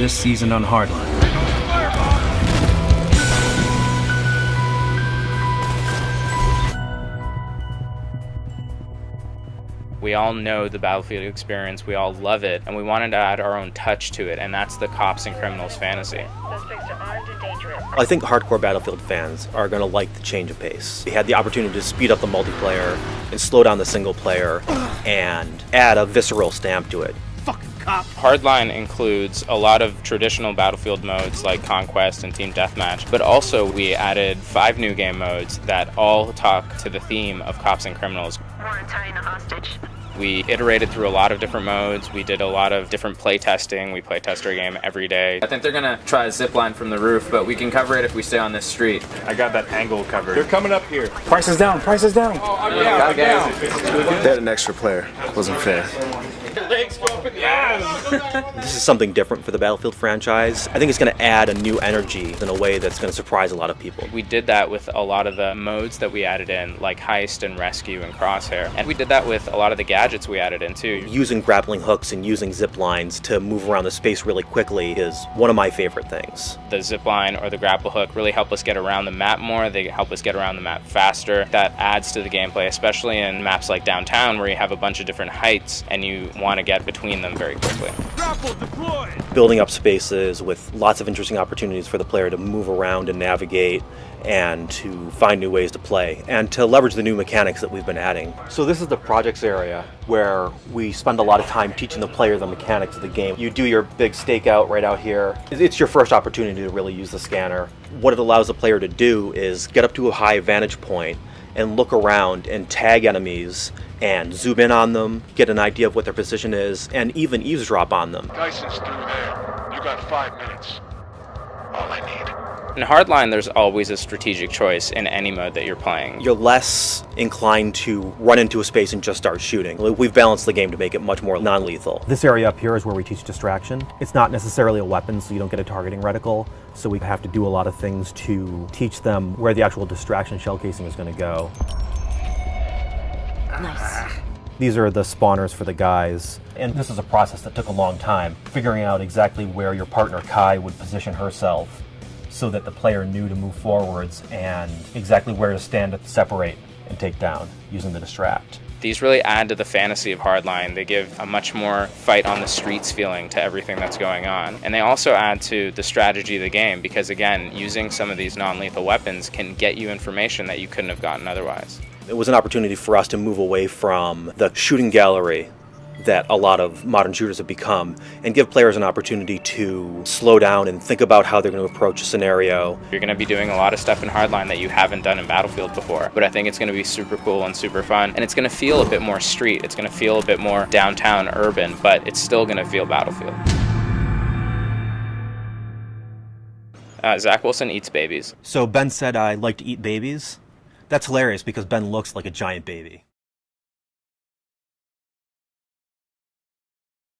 this season on Hardline. We all know the Battlefield experience, we all love it, and we wanted to add our own touch to it, and that's the cops and criminals fantasy. Suspects are armed and dangerous. I think hardcore Battlefield fans are going to like the change of pace. We had the opportunity to speed up the multiplayer and slow down the single player and add a visceral stamp to it. Hardline includes a lot of traditional Battlefield modes like Conquest and Team Deathmatch, but also we added 5 new game modes that all talk to the theme of cops and criminals. We're tying a hostage. We iterated through a lot of different modes. We did a lot of different play testing. We play test our game every day. I think they're gonna try a zip line from the roof, but we can cover it if we stay on this street. I got that angle covered. They're coming up here. Price is down, price is down. Oh, I'm down, I'm down. They had an extra player. Wasn't fair. Legs go up in the air. This is something different for the Battlefield franchise. I think it's going to add a new energy in a way that's going to surprise a lot of people. We did that with a lot of the modes that we added in, like Heist and Rescue and Crosshair. And we did that with a lot of the gadgets we added in too. Using grappling hooks and using zip lines to move around the space really quickly is one of my favorite things. The zip line or the grapple hook really help us get around the map more. They help us get around the map faster. That adds to the gameplay, especially in maps like Downtown where you have a bunch of different heights and you want to get between them very quickly. Building up spaces with lots of interesting opportunities for the player to move around and navigate and to find new ways to play and to leverage the new mechanics that we've been adding. So this is the projects area where we spend a lot of time teaching the player the mechanics of the game. You do your big stakeout right out here. It's your first opportunity to really use the scanner. What it allows the player to do is get up to a high vantage point and look around and tag enemies and zoom in on them, get an idea of what their position is, and even eavesdrop on them. Tyson's through there. You got 5 minutes. All I need. In Hardline, there's always a strategic choice in any mode that you're playing. You're less inclined to run into a space and just start shooting. We've balanced the game to make it much more non-lethal. This area up here is where we teach distraction. It's not necessarily a weapon, so you don't get a targeting reticle, so we have to do a lot of things to teach them where the actual distraction shell casing is going to go. Nice. These are the spawners for the guys, and this is a process that took a long time, figuring out exactly where your partner Kai would position herself so that the player knew to move forwards and exactly where to stand to separate and take down using the distract. These really add to the fantasy of Hardline. They give a much more fight on the streets feeling to everything that's going on. And they also add to the strategy of the game because, again, using some of these non-lethal weapons can get you information that you couldn't have gotten otherwise. It was an opportunity for us to move away from the shooting gallery that a lot of modern shooters have become and give players an opportunity to slow down and think about how they're going to approach a scenario. You're going to be doing a lot of stuff in Hardline that you haven't done in Battlefield before, but I think it's going to be super cool and super fun, and it's going to feel a bit more street, it's going to feel a bit more downtown urban, but it's still going to feel Battlefield. Zach Wilson eats babies. So Ben said I like to eat babies. That's hilarious because Ben looks like a giant baby.